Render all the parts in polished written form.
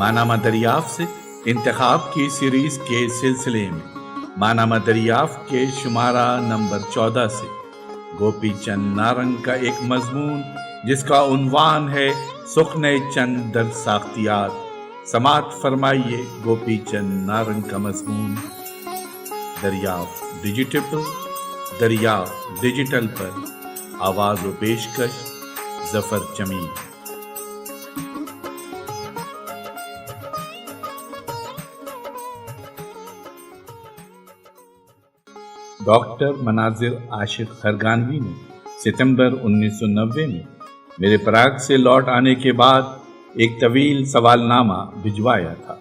مانامہ دریافت سے انتخاب کی سیریز کے سلسلے میں مانامہ دریافت کے شمارہ نمبر 14 سے گوپی چند نارنگ کا ایک مضمون جس کا عنوان ہے سخن چند در ساختیات، سماعت فرمائیے گوپی چند نارنگ کا مضمون دریافت ڈیجیٹل پر آواز و پیشکش ظفر جمیل۔ ڈاکٹر مناظر عاشق خرگانوی نے ستمبر 1990 میں میرے پراگ سے لوٹ آنے کے بعد ایک طویل سوال نامہ بھجوایا تھا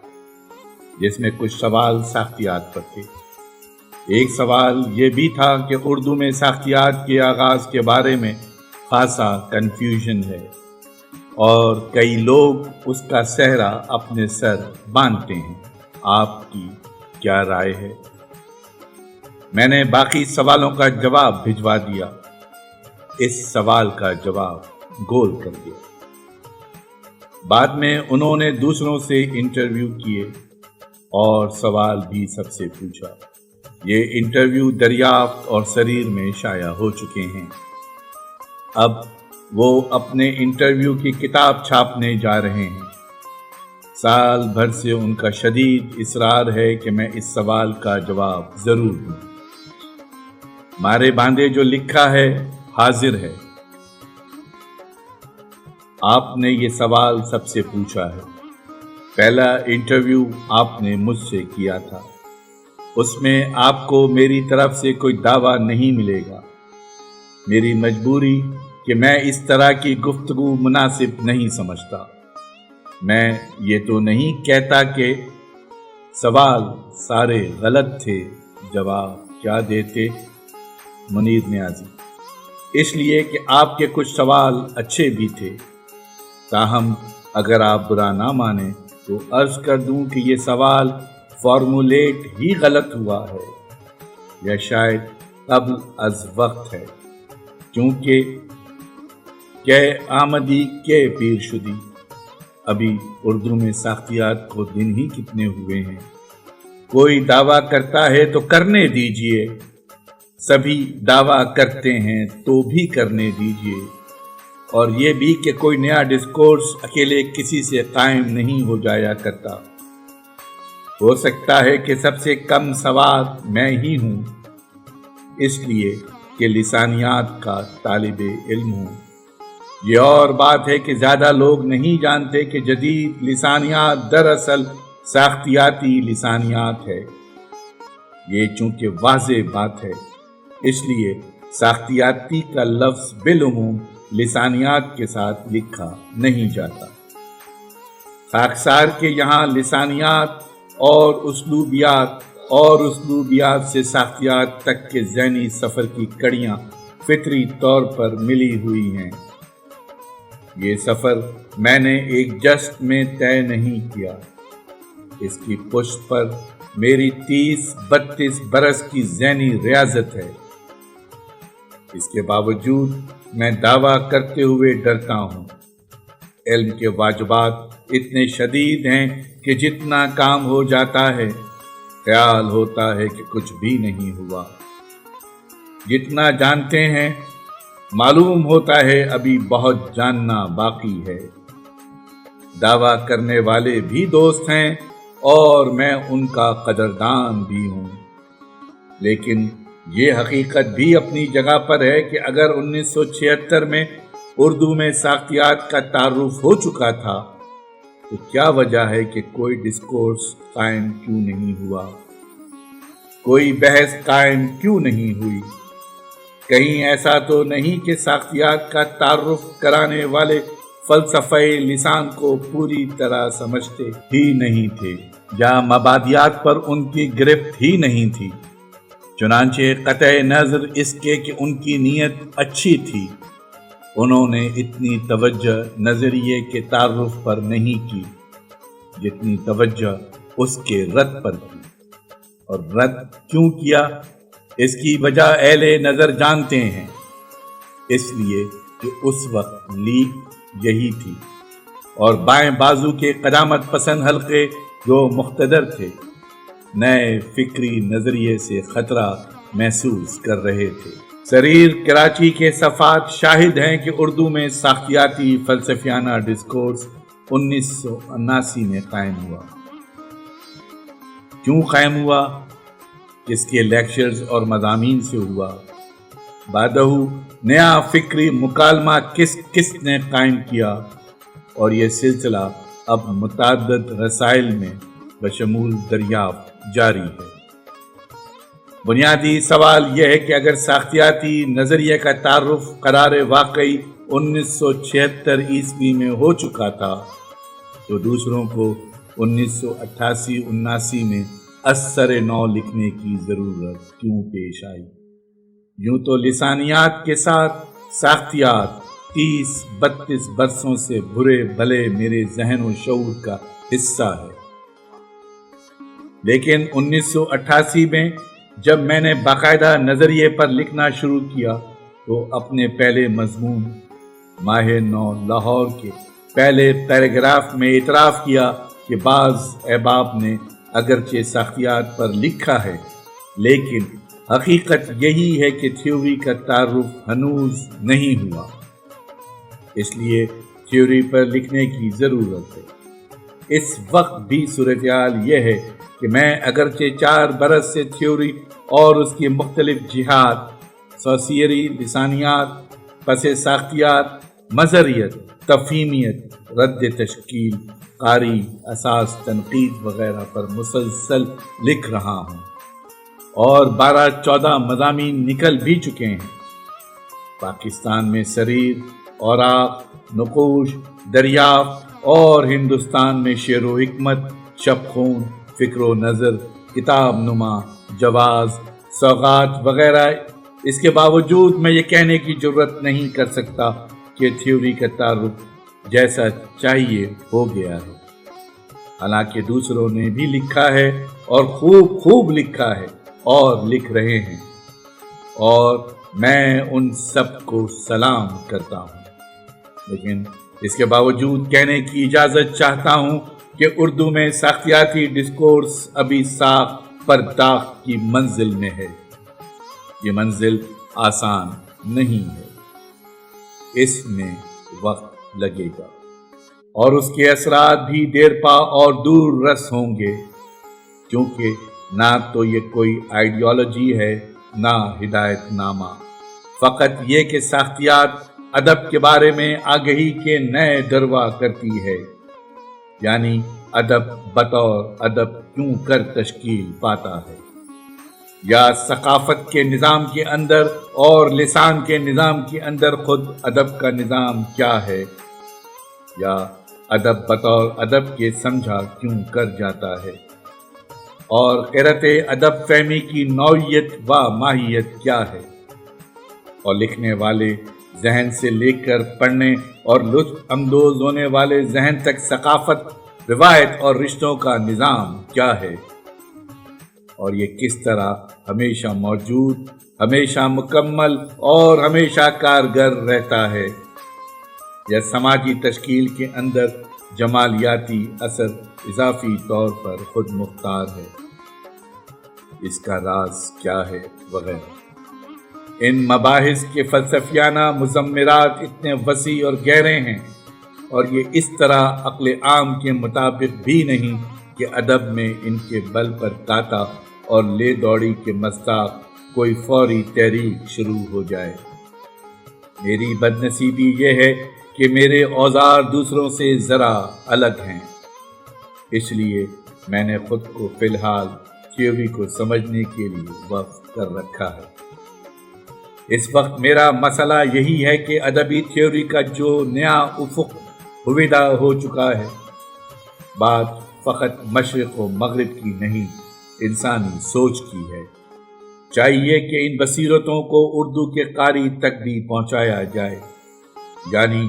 جس میں کچھ سوال ساختیات پر تھے۔ ایک سوال یہ بھی تھا کہ اردو میں ساختیات کے آغاز کے بارے میں خاصا کنفیوژن ہے اور کئی لوگ اس کا صحرا اپنے سر باندھتے ہیں۔ آپ کی کیا رائے ہے؟ میں نے باقی سوالوں کا جواب بھجوا دیا، اس سوال کا جواب گول کر دیا۔ بعد میں انہوں نے دوسروں سے انٹرویو کیے اور سوال بھی سب سے پوچھا۔ یہ انٹرویو دریافت اور سریر میں شائع ہو چکے ہیں۔ اب وہ اپنے انٹرویو کی کتاب چھاپنے جا رہے ہیں۔ سال بھر سے ان کا شدید اصرار ہے کہ میں اس سوال کا جواب ضرور دوں۔ مارے باندھے جو لکھا ہے حاضر ہے۔ آپ نے یہ سوال سب سے پوچھا ہے۔ پہلا انٹرویو آپ نے مجھ سے کیا تھا، اس میں آپ کو میری طرف سے کوئی دعویٰ نہیں ملے گا۔ میری مجبوری کہ میں اس طرح کی گفتگو مناسب نہیں سمجھتا۔ میں یہ تو نہیں کہتا کہ سوال سارے غلط تھے، جواب کیا دیتے؟ منیر نیازی۔ اس لیے کہ آپ کے کچھ سوال اچھے بھی تھے، تاہم اگر آپ برا نہ مانیں تو عرض کر دوں کہ یہ سوال فارمولیٹ ہی غلط ہوا ہے یا شاید قبل از وقت ہے، کیونکہ کہ آمدی کے پیر شدی، ابھی اردو میں ساختیات کو دن ہی کتنے ہوئے ہیں۔ کوئی دعویٰ کرتا ہے تو کرنے دیجئے، سبھی دعویٰ کرتے ہیں تو بھی کرنے دیجئے۔ اور یہ بھی کہ کوئی نیا ڈسکورس اکیلے کسی سے قائم نہیں ہو جایا کرتا۔ ہو سکتا ہے کہ سب سے کم سواد میں ہی ہوں، اس لیے کہ لسانیات کا طالب علم ہوں۔ یہ اور بات ہے کہ زیادہ لوگ نہیں جانتے کہ جدید لسانیات دراصل ساختیاتی لسانیات ہے۔ یہ چونکہ واضح بات ہے، اس لیے ساختیاتی کا لفظ بالعموم لسانیات کے ساتھ لکھا نہیں جاتا۔ خاکسار کے یہاں لسانیات اور اسلوبیات سے ساختیات تک کے ذہنی سفر کی کڑیاں فطری طور پر ملی ہوئی ہیں۔ یہ سفر میں نے ایک جست میں طے نہیں کیا، اس کی پشت پر میری 30-32 برس کی ذہنی ریاضت ہے۔ اس کے باوجود میں دعویٰ کرتے ہوئے ڈرتا ہوں۔ علم کے واجبات اتنے شدید ہیں کہ جتنا کام ہو جاتا ہے خیال ہوتا ہے کہ کچھ بھی نہیں ہوا۔ جتنا جانتے ہیں معلوم ہوتا ہے ابھی بہت جاننا باقی ہے۔ دعویٰ کرنے والے بھی دوست ہیں اور میں ان کا قدردان بھی ہوں، لیکن یہ حقیقت بھی اپنی جگہ پر ہے کہ اگر 1976 میں اردو میں ساختیات کا تعارف ہو چکا تھا تو کیا وجہ ہے کہ کوئی ڈسکورس قائم کیوں نہیں ہوا، کوئی بحث قائم کیوں نہیں ہوئی؟ کہیں ایسا تو نہیں کہ ساختیات کا تعارف کرانے والے فلسفہ لسان کو پوری طرح سمجھتے ہی نہیں تھے یا مبادیات پر ان کی گرفت ہی نہیں تھی؟ چنانچہ قطع نظر اس کے کہ ان کی نیت اچھی تھی، انہوں نے اتنی توجہ نظریے کے تعارف پر نہیں کی جتنی توجہ اس کے رد پر کی۔ اور رد کیوں کیا اس کی وجہ اہل نظر جانتے ہیں، اس لیے کہ اس وقت لیک یہی تھی اور بائیں بازو کے قدامت پسند حلقے جو مقتدر تھے نئے فکری نظریے سے خطرہ محسوس کر رہے تھے۔ سریر کراچی کے صفحات شاہد ہیں کہ اردو میں ساختیاتی فلسفیانہ ڈسکورس 1979 میں قائم ہوا۔ کیوں قائم ہوا؟ کس کے لیکچرز اور مضامین سے ہوا؟ بعدہ نیا فکری مکالمہ کس نے قائم کیا؟ اور یہ سلسلہ اب متعدد رسائل میں بشمول دریافت جاری ہے۔ بنیادی سوال یہ ہے کہ اگر ساختیاتی نظریے کا تعارف قرار واقعی 1976 عیسوی میں ہو چکا تھا تو دوسروں کو 1988-79 میں اثر نو لکھنے کی ضرورت کیوں پیش آئی؟ یوں تو لسانیات کے ساتھ ساختیات 30-32 برسوں سے برے بھلے میرے ذہن و شعور کا حصہ ہے، لیکن 1988 میں جب میں نے باقاعدہ نظریے پر لکھنا شروع کیا تو اپنے پہلے مضمون ماہ نو لاہور کے پہلے پیراگراف میں اعتراف کیا کہ بعض احباب نے اگرچہ ساختیات پر لکھا ہے لیکن حقیقت یہی ہے کہ تھیوری کا تعارف ہنوز نہیں ہوا، اس لیے تھیوری پر لکھنے کی ضرورت ہے۔ اس وقت بھی صورتحال یہ ہے کہ میں اگرچہ 4 برس سے تھیوری اور اس کی مختلف جہات سوسیری، لسانیات، پس ساختیات، مظہریت، تفہیمیت، رد تشکیل، قاری، اساس، تنقید وغیرہ پر مسلسل لکھ رہا ہوں اور 12-14 مضامین نکل بھی چکے ہیں۔ پاکستان میں سریر، اوراق، نقوش، دریافت اور ہندوستان میں شعر و حکمت، شب خون، فکر و نظر، کتاب نما، جواز، سوغات وغیرہ۔ اس کے باوجود میں یہ کہنے کی جرت نہیں کر سکتا کہ تھیوری کا تعارف جیسا چاہیے ہو گیا ہے، حالانکہ دوسروں نے بھی لکھا ہے اور خوب لکھا ہے اور لکھ رہے ہیں، اور میں ان سب کو سلام کرتا ہوں، لیکن اس کے باوجود کہنے کی اجازت چاہتا ہوں کہ اردو میں ساختیاتی ڈسکورس ابھی ساخت پرداخت کی منزل میں ہے۔ یہ منزل آسان نہیں ہے، اس میں وقت لگے گا اور اس کے اثرات بھی دیر پا اور دور رس ہوں گے، کیونکہ نہ تو یہ کوئی آئیڈیالوجی ہے نہ ہدایت نامہ، فقط یہ کہ ساختیات ادب کے بارے میں آگہی کے نئے دروا کرتی ہے، یعنی ادب بطور ادب کیوں کر تشکیل پاتا ہے، یا ثقافت کے نظام کے اندر اور لسان کے نظام کے اندر خود ادب کا نظام کیا ہے، یا ادب بطور ادب کے سمجھا کیوں کر جاتا ہے، اور قرۃ ادب فہمی کی نوعیت و ماہیت کیا ہے، اور لکھنے والے ذہن سے لے کر پڑھنے اور لطف اندوز ہونے والے ذہن تک ثقافت، روایت اور رشتوں کا نظام کیا ہے، اور یہ کس طرح ہمیشہ موجود، ہمیشہ مکمل اور ہمیشہ کارگر رہتا ہے، یا سماجی تشکیل کے اندر جمالیاتی اثر اضافی طور پر خود مختار ہے، اس کا راز کیا ہے وغیرہ۔ ان مباحث کے فلسفیانہ مضمرات اتنے وسیع اور گہرے ہیں، اور یہ اس طرح عقل عام کے مطابق بھی نہیں کہ ادب میں ان کے بل پر کاتا اور لے دوڑی کے مصداق کوئی فوری تحریک شروع ہو جائے۔ میری بدنصیبی یہ ہے کہ میرے اوزار دوسروں سے ذرا الگ ہیں، اس لیے میں نے خود کو فی الحال تھیوری کو سمجھنے کے لیے وقف کر رکھا ہے۔ اس وقت میرا مسئلہ یہی ہے کہ ادبی تھیوری کا جو نیا افق ہویدہ ہو چکا ہے، بات فقط مشرق و مغرب کی نہیں، انسانی سوچ کی ہے۔ چاہیے کہ ان بصیرتوں کو اردو کے قاری تک بھی پہنچایا جائے، یعنی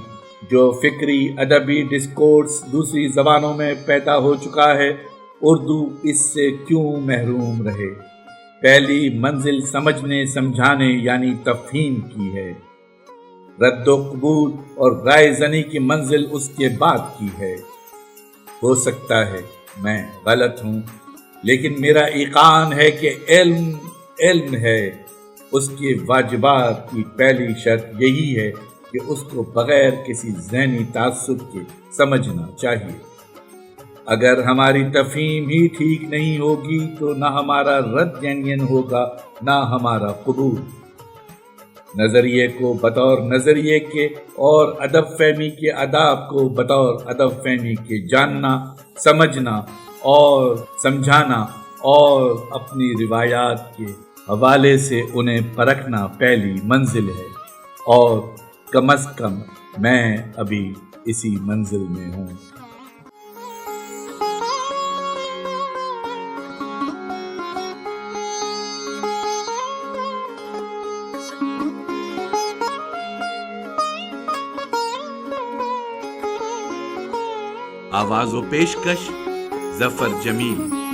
جو فکری ادبی ڈسکورس دوسری زبانوں میں پیدا ہو چکا ہے، اردو اس سے کیوں محروم رہے۔ پہلی منزل سمجھنے سمجھانے یعنی تفہیم کی ہے، رد و قبول اور رائے زنی کی منزل اس کے بعد کی ہے۔ ہو سکتا ہے میں غلط ہوں، لیکن میرا ایقان ہے کہ علم علم ہے۔ اس کے واجبات کی پہلی شرط یہی ہے کہ اس کو بغیر کسی ذہنی تعصب کے سمجھنا چاہیے۔ اگر ہماری تفہیم ہی ٹھیک نہیں ہوگی تو نہ ہمارا رد جینین ہوگا نہ ہمارا قبول۔ نظریے کو بطور نظریے کے اور ادب فہمی کے آداب کو بطور ادب فہمی کے جاننا، سمجھنا اور سمجھانا اور اپنی روایات کے حوالے سے انہیں پرکھنا پہلی منزل ہے، اور کم از کم میں ابھی اسی منزل میں ہوں۔ آواز و پیشکش ظفر جمیل۔